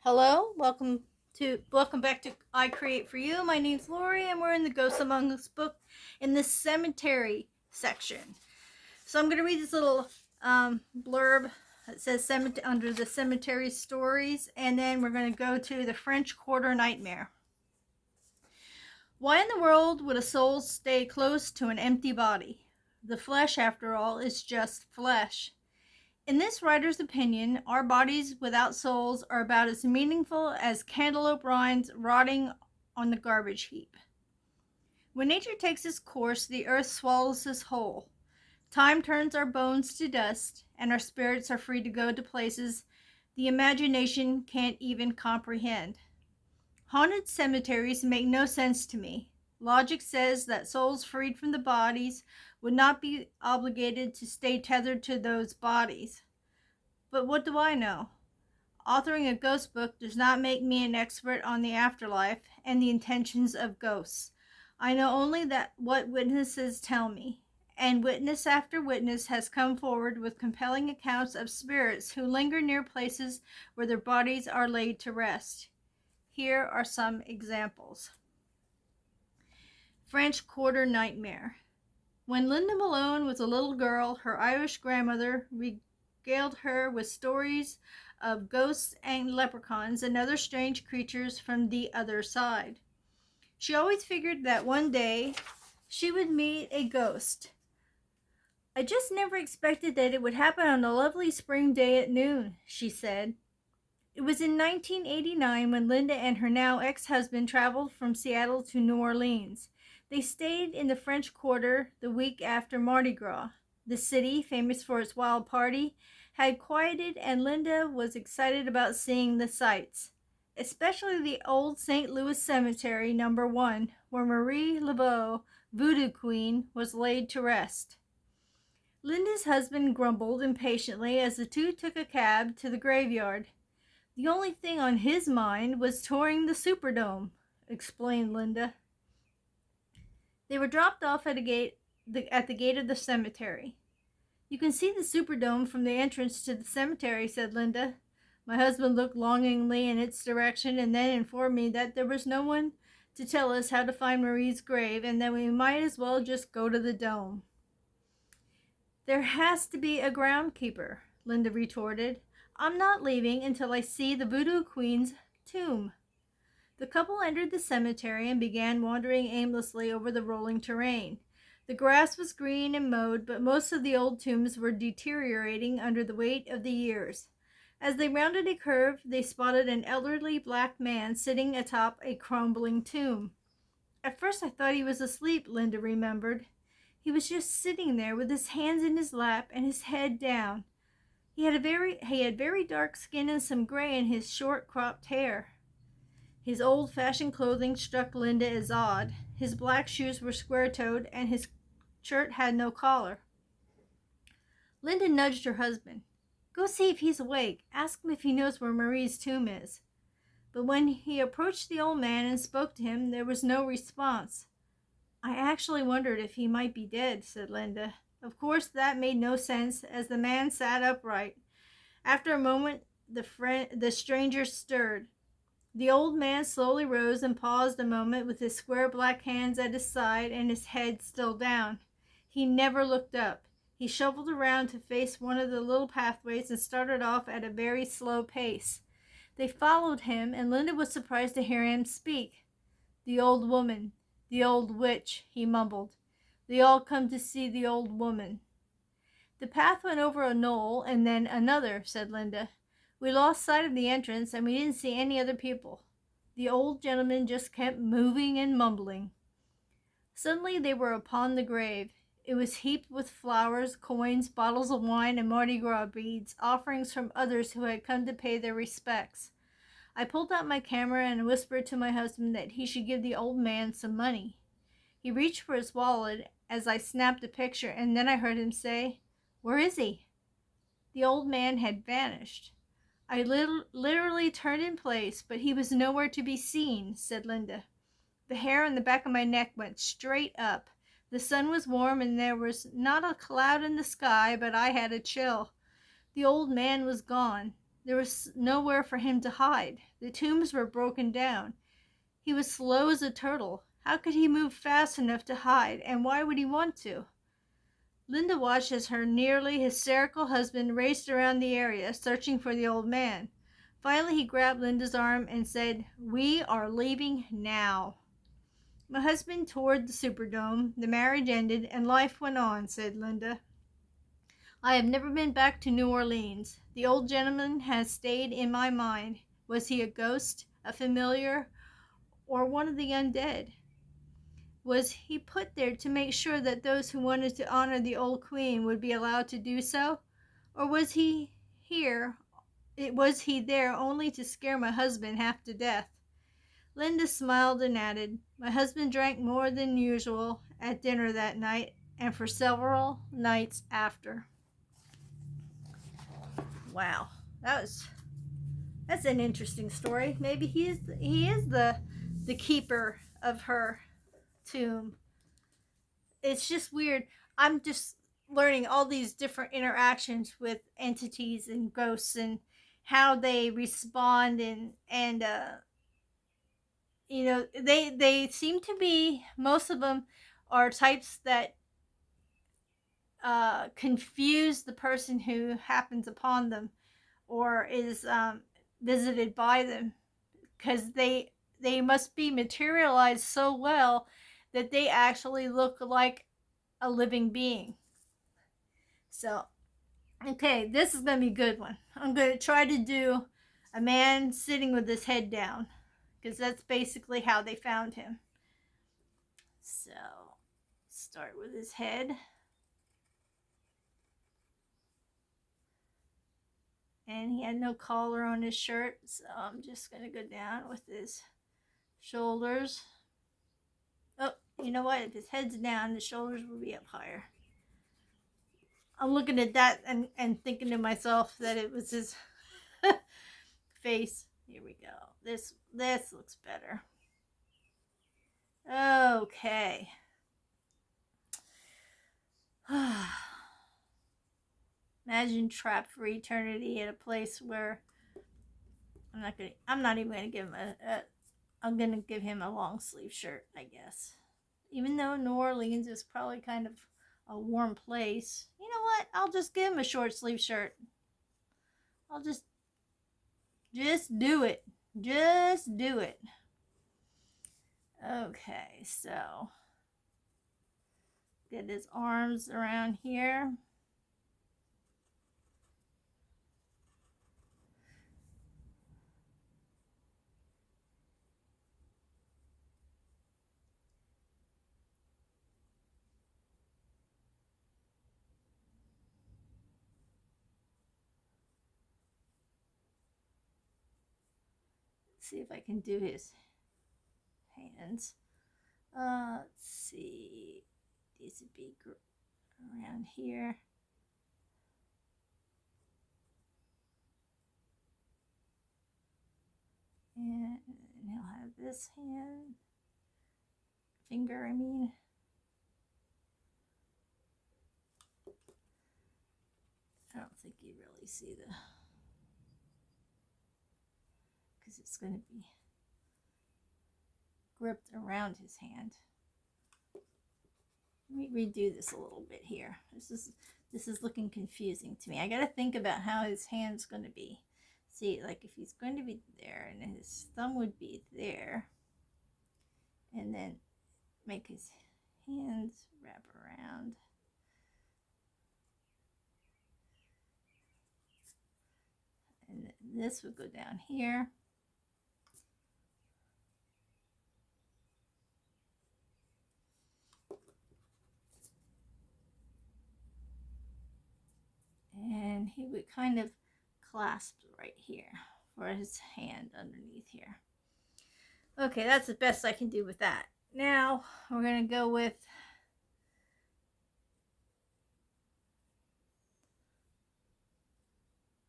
Hello, welcome back to I Create for You. My name's Lori, and we're in the Ghosts Among Us book in the cemetery section. So I'm going to read this little blurb that says under the cemetery stories, and then we're going to go to the French Quarter Nightmare. Why in the world would a soul stay close to an empty body? The flesh, after all, is just flesh. In this writer's opinion, our bodies without souls are about as meaningful as cantaloupe rinds rotting on the garbage heap. When nature takes its course, the earth swallows us whole. Time turns our bones to dust, and our spirits are free to go to places the imagination can't even comprehend. Haunted cemeteries make no sense to me. Logic says that souls freed from the bodies would not be obligated to stay tethered to those bodies. But what do I know? Authoring a ghost book does not make me an expert on the afterlife and the intentions of ghosts. I know only that what witnesses tell me, and witness after witness has come forward with compelling accounts of spirits who linger near places where their bodies are laid to rest. Here are some examples. French Quarter Nightmare. When Linda Malone was a little girl, her Irish grandmother regaled her with stories of ghosts and leprechauns and other strange creatures from the other side. She always figured that one day she would meet a ghost. I just never expected that it would happen on a lovely spring day at noon, she said. It was in 1989 when Linda and her now ex-husband traveled from Seattle to New Orleans. They stayed in the French Quarter the week after Mardi Gras. The city, famous for its wild party, had quieted, and Linda was excited about seeing the sights, especially the old St. Louis Cemetery No. 1, where Marie Laveau, Voodoo Queen, was laid to rest. Linda's husband grumbled impatiently as the two took a cab to the graveyard. The only thing on his mind was touring the Superdome, explained Linda. They were dropped off at the gate of the cemetery. You can see the Superdome from the entrance to the cemetery, said Linda. My husband looked longingly in its direction and then informed me that there was no one to tell us how to find Marie's grave and that we might as well just go to the dome. There has to be a groundkeeper, Linda retorted. I'm not leaving until I see the Voodoo Queen's tomb. The couple entered the cemetery and began wandering aimlessly over the rolling terrain. The grass was green and mowed, but most of the old tombs were deteriorating under the weight of the years. As they rounded a curve, they spotted an elderly black man sitting atop a crumbling tomb. At first I thought he was asleep, Linda remembered. He was just sitting there with his hands in his lap and his head down. He had very dark skin and some gray in his short cropped hair. His old-fashioned clothing struck Linda as odd. His black shoes were square-toed and his shirt had no collar. Linda nudged her husband. Go see if he's awake. Ask him if he knows where Marie's tomb is. But when he approached the old man and spoke to him, there was no response. I actually wondered if he might be dead, said Linda. Of course, that made no sense, as the man sat upright. After a moment, the stranger stirred. The old man slowly rose and paused a moment with his square black hands at his side and his head still down. He never looked up. He shuffled around to face one of the little pathways and started off at a very slow pace. They followed him, and Linda was surprised to hear him speak. The old woman, the old witch, he mumbled. They all come to see the old woman. The path went over a knoll and then another, said Linda. We lost sight of the entrance and we didn't see any other people. The old gentleman just kept moving and mumbling. Suddenly they were upon the grave. It was heaped with flowers, coins, bottles of wine, and Mardi Gras beads, offerings from others who had come to pay their respects. I pulled out my camera and whispered to my husband that he should give the old man some money. He reached for his wallet as I snapped a picture, and then I heard him say, Where is he? The old man had vanished. I literally turned in place, but he was nowhere to be seen, said Linda. The hair on the back of my neck went straight up. The sun was warm and there was not a cloud in the sky, but I had a chill. The old man was gone. There was nowhere for him to hide. The tombs were broken down. He was slow as a turtle. How could he move fast enough to hide, and why would he want to? Linda watched as her nearly hysterical husband raced around the area, searching for the old man. Finally, he grabbed Linda's arm and said, "We are leaving now." My husband toured the Superdome. The marriage ended, and life went on, said Linda. I have never been back to New Orleans. The old gentleman has stayed in my mind. Was he a ghost, a familiar, or one of the undead? Was he put there to make sure that those who wanted to honor the old queen would be allowed to do so? Or was he there only to scare my husband half to death? Linda smiled and added, "My husband drank more than usual at dinner that night and for several nights after." Wow, that's an interesting story. Maybe he is the keeper of her tomb. It's just weird. I'm just learning all these different interactions with entities and ghosts and how they respond, and they seem to be, most of them are types that confuse the person who happens upon them or is visited by them, because they must be materialized so well that they actually look like a living being. So, okay, this is going to be a good one. I'm going to try to do a man sitting with his head down, because that's basically how they found him. So, start with his head. And he had no collar on his shirt, so I'm just going to go down with his shoulders. Oh, you know what? If his head's down, the shoulders will be up higher. I'm looking at that and thinking to myself that it was his face. Here we go. This looks better. Okay. Imagine trapped for eternity at a place where I'm not even gonna give him I'm gonna give him a long sleeve shirt, I guess. Even though New Orleans is probably kind of a warm place, you know what? I'll just give him a short sleeve shirt. I'll just do it. Just do it. Okay, so get his arms around here. See if I can do his hands. Let's see. These would be around here. And he'll have this finger, I mean. I don't think you really see because it's going to be gripped around his hand. Let me redo this a little bit here. This is looking confusing to me. I got to think about how his hand's going to be. See, like if he's going to be there and his thumb would be there, and then make his hands wrap around. And this would go down here. And he would kind of clasp right here for his hand underneath here. Okay, that's the best I can do with that. Now we're going to go with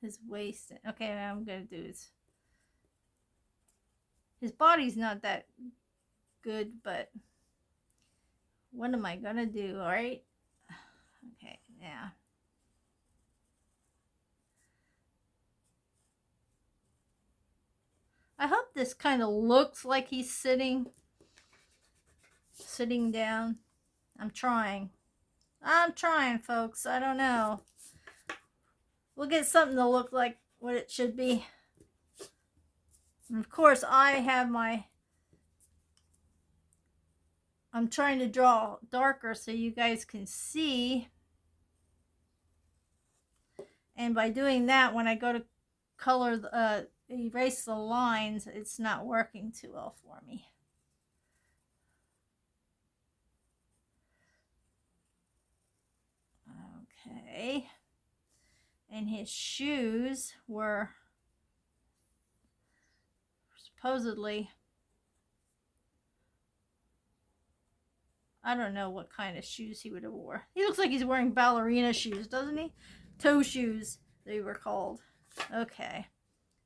his waist. Okay, I'm going to do his body's not that good, but what am I going to do, all right? Okay, now this kind of looks like he's sitting down. I'm trying, folks. I don't know. We'll get something to look like what it should be. And of course, I'm trying to draw darker so you guys can see. And by doing that, when I go to color, erase the lines, it's not working too well for me. Okay. And his shoes were supposedly, I don't know what kind of shoes he would have wore. He looks like he's wearing ballerina shoes, doesn't he? Toe shoes, they were called. Okay,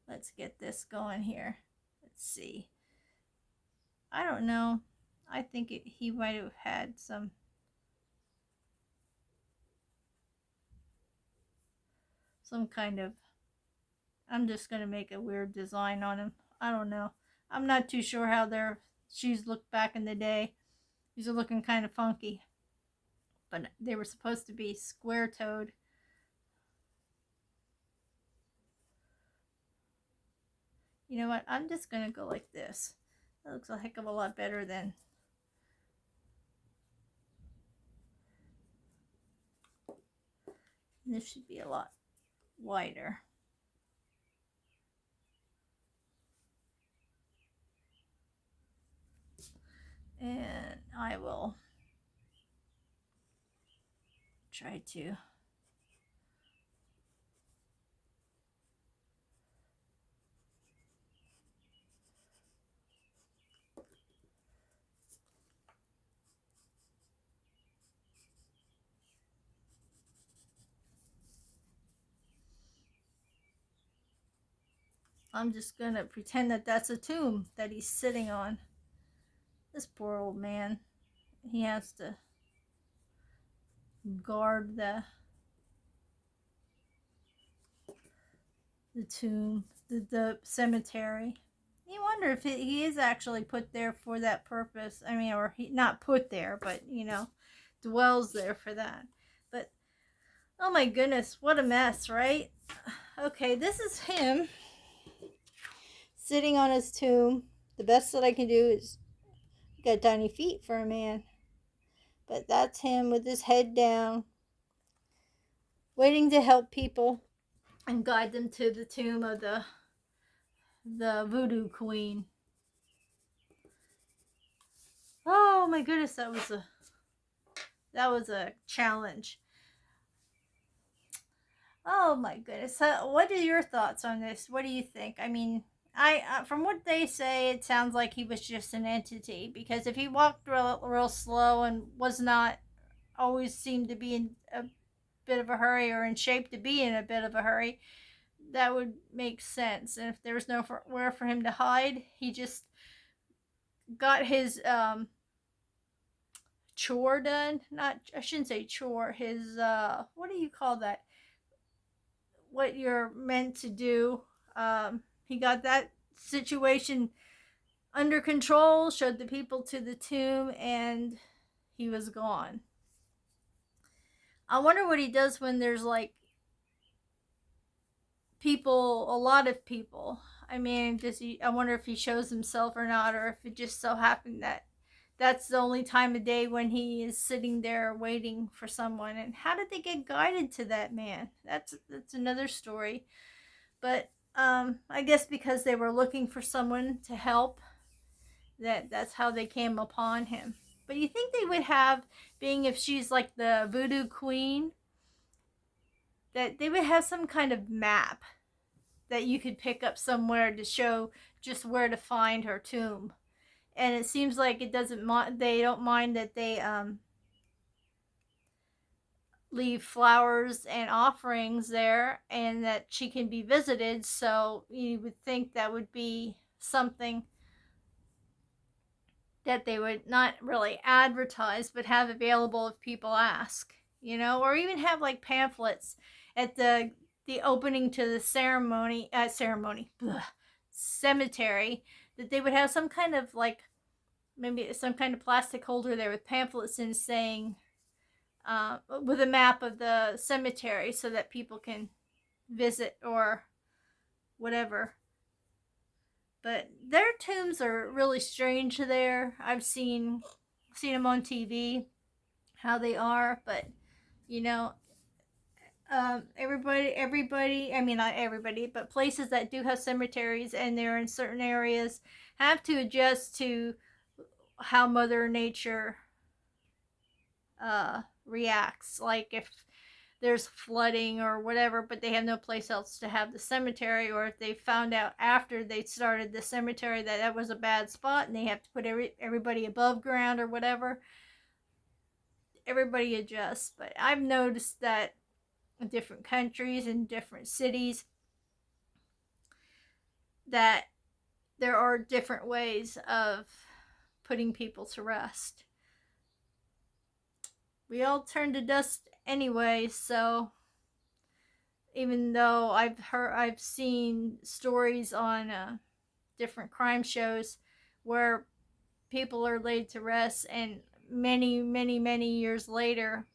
let's get this going here. Let's see. I don't know. I think he might have had some kind of, I'm just going to make a weird design on him. I don't know. I'm not too sure how their shoes looked back in the day. These are looking kind of funky. But they were supposed to be square-toed. You know what? I'm just going to go like this. That looks a heck of a lot better than... This should be a lot wider. And I will try to I'm just gonna pretend that that's a tomb that he's sitting on. This poor old man. He has to guard the tomb, the cemetery. You wonder if he is actually put there for that purpose. I mean, or he not put there, but you know, dwells there for that. But oh my goodness, what a mess, right? Okay, this is him sitting on his tomb. The best that I can do is got tiny feet for a man. But that's him with his head down, waiting to help people and guide them to the tomb of the voodoo queen. Oh my goodness, that was a challenge. Oh my goodness. What are your thoughts on this? What do you think? I mean, from what they say, it sounds like he was just an entity, because if he walked real slow and was not always seemed to be in a bit of a hurry or in shape to be in a bit of a hurry, that would make sense. And if there was nowhere for him to hide, he just got his chore done. I shouldn't say chore. His what do you call that? What you're meant to do. He got that situation under control, showed the people to the tomb, and he was gone. I wonder what he does when there's like people, a lot of people. I mean, I wonder if he shows himself or not, or if it just so happened that that's the only time of day when he is sitting there waiting for someone. And how did they get guided to that man? That's another story. But I guess because they were looking for someone to help, that's how they came upon him. But you think they would have, being if she's like the voodoo queen, that they would have some kind of map that you could pick up somewhere to show just where to find her tomb. And it seems like they don't mind that they leave flowers and offerings there, and that she can be visited. So you would think that would be something that they would not really advertise, but have available if people ask, you know, or even have like pamphlets at the opening to the cemetery, that they would have some kind of like, maybe some kind of plastic holder there with pamphlets in saying, with a map of the cemetery so that people can visit or whatever. But their tombs are really strange there. I've seen them on TV, how they are, but you know, everybody, I mean, not everybody, but places that do have cemeteries and they're in certain areas have to adjust to how Mother Nature reacts. Like if there's flooding or whatever, but they have no place else to have the cemetery, or if they found out after they started the cemetery that that was a bad spot and they have to put everybody above ground or whatever, everybody adjusts. But I've noticed that in different countries and different cities that there are different ways of putting people to rest. We all turn to dust anyway, so even though I've seen stories on different crime shows where people are laid to rest, and many years later,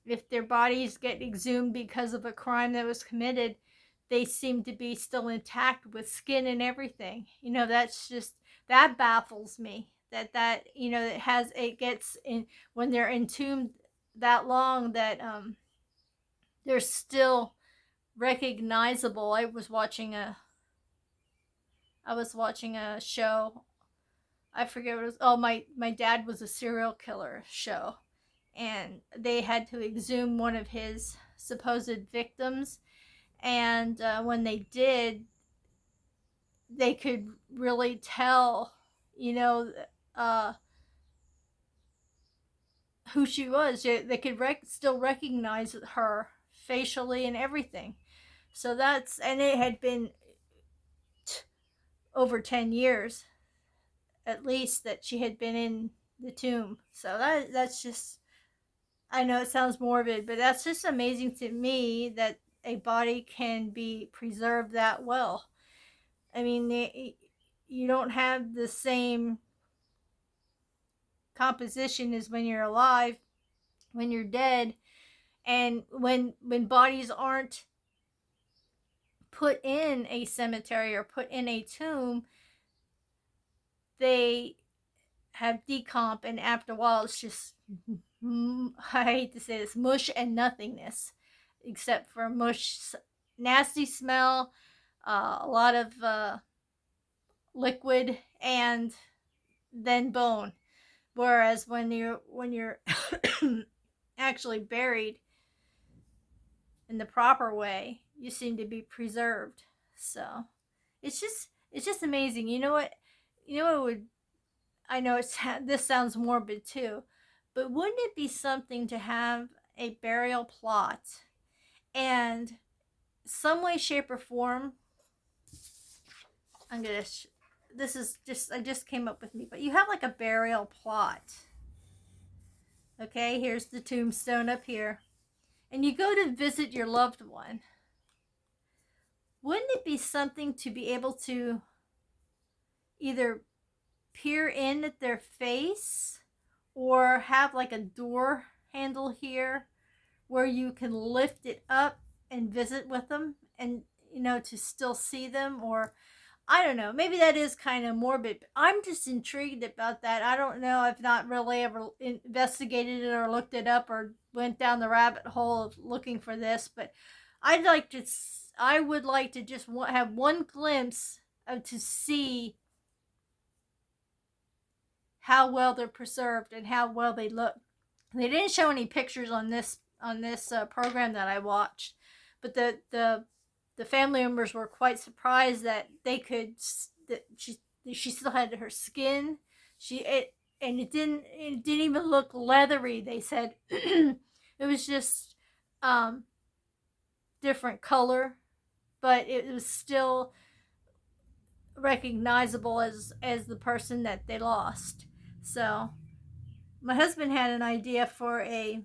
if their bodies get exhumed because of a crime that was committed, they seem to be still intact with skin and everything. That baffles me. It gets in when they're entombed that long that they're still recognizable. I was watching a show. I forget what it was. Oh, my dad was a serial killer show, and they had to exhume one of his supposed victims, and when they did, they could really tell, who she was. They could still recognize her facially and everything. So and it had been over 10 years at least that she had been in the tomb. So that's just, I know it sounds morbid, but that's just amazing to me that a body can be preserved that well. I mean, you don't have the same composition as when you're alive, when you're dead, and when bodies aren't put in a cemetery or put in a tomb, they have decomp, and after a while it's just, I hate to say this, mush and nothingness, except for mush, nasty smell, a lot of liquid, and then bone. Whereas when you're actually buried in the proper way, you seem to be preserved. So it's just amazing. You know what would, I know this sounds morbid too, but wouldn't it be something to have a burial plot and some way, shape, or form? This is just, I just came up with me, but you have like a burial plot. Okay, here's the tombstone up here, and you go to visit your loved one. Wouldn't it be something to be able to either peer in at their face or have like a door handle here where you can lift it up and visit with them, and to still see them? Or I don't know, maybe that is kind of morbid, but I'm just intrigued about that. I don't know, I've not really ever investigated it or looked it up or went down the rabbit hole of looking for this, but I would like to just have one glimpse to see how well they're preserved and how well they look. They didn't show any pictures on this program that I watched, but the family members were quite surprised that she still had her skin. And it didn't even look leathery. They said it was just different color, but it was still recognizable as the person that they lost. So my husband had an idea for a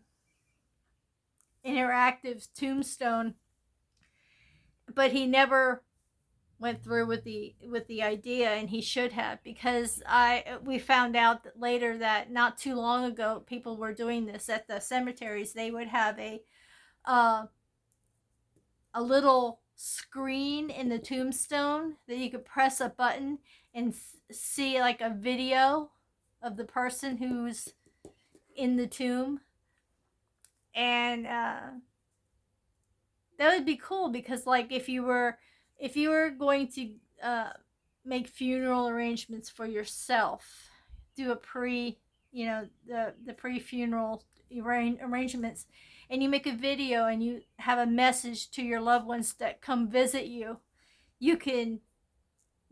interactive tombstone, but he never went through with the idea, and he should have, because we found out that later that not too long ago people were doing this at the cemeteries. They would have uh, a little screen in the tombstone that you could press a button and see like a video of the person who's in the tomb. And that would be cool, because like if you were going to make funeral arrangements for yourself, do a the pre-funeral arrangements, and you make a video and you have a message to your loved ones that come visit you, you can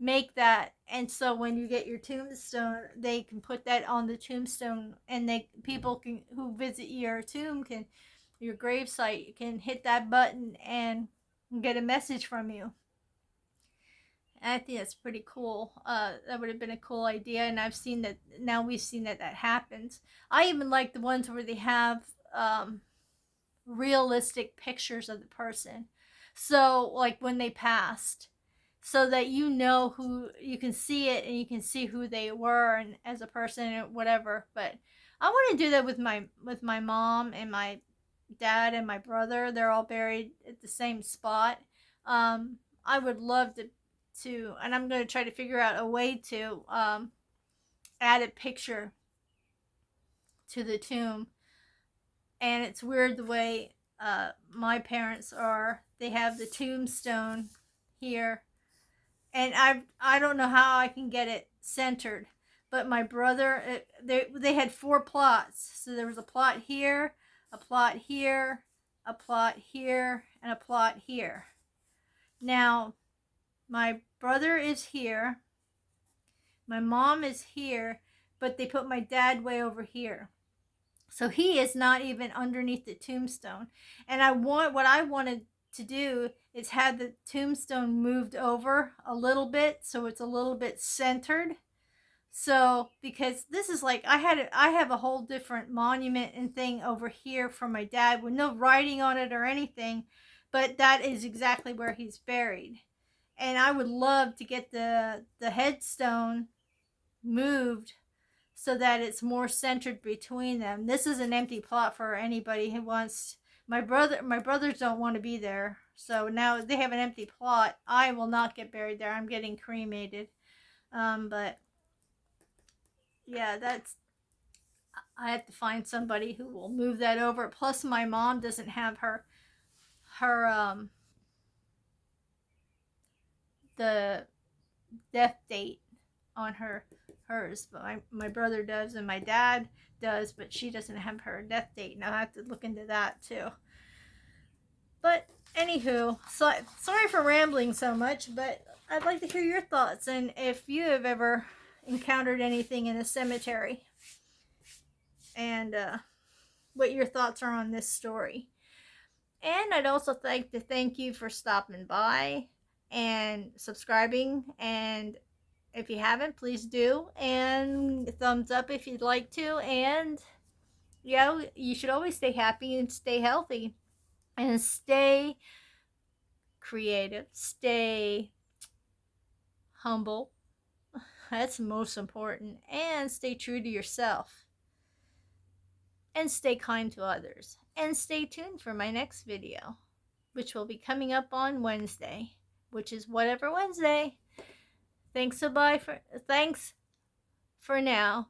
make that. And so when you get your tombstone, they can put that on the tombstone, and people can, who visit your tomb, can, your gravesite, can hit that button and get a message from you. And I think that's pretty cool. That would have been a cool idea, and I've seen that. Now we've seen that happens. I even like the ones where they have realistic pictures of the person, so like when they passed, so that you know who, you can see it and you can see who they were and as a person or whatever. But I want to do that with my mom and my dad and my brother. They're all buried at the same spot. I would love to, and I'm going to try to figure out a way to add a picture to the tomb. And it's weird the way my parents are. They have the tombstone here, and I don't know how I can get it centered. But my brother, they had 4 plots. So there was a plot here, a plot here, a plot here, and a plot here. Now, my brother is here, my mom is here, but they put my dad way over here. So he is not even underneath the tombstone. And what I wanted to do is have the tombstone moved over a little bit, so it's a little bit centered. So, because this is like, I have a whole different monument and thing over here for my dad with no writing on it or anything, but that is exactly where he's buried. And I would love to get the headstone moved so that it's more centered between them. This is an empty plot for anybody who wants. My brothers don't want to be there, so now they have an empty plot. I will not get buried there. I'm getting cremated. But yeah, I have to find somebody who will move that over. Plus, my mom doesn't have her the death date on hers, but my brother does, and my dad does, but she doesn't have her death date, and I'll have to look into that too. But anywho, so sorry for rambling so much, but I'd like to hear your thoughts, and if you have ever encountered anything in a cemetery, and what your thoughts are on this story. And I'd also like to thank you for stopping by and subscribing, and if you haven't, please do, and thumbs up if you'd like to. And yeah, you should always stay happy and stay healthy and stay creative, stay humble. That's most important. And stay true to yourself. And stay kind to others. And stay tuned for my next video, which will be coming up on Wednesday, which is whatever Wednesday. Thanks for now.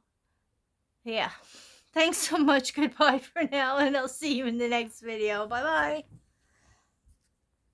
Yeah. Thanks so much. Goodbye for now, and I'll see you in the next video. Bye-bye.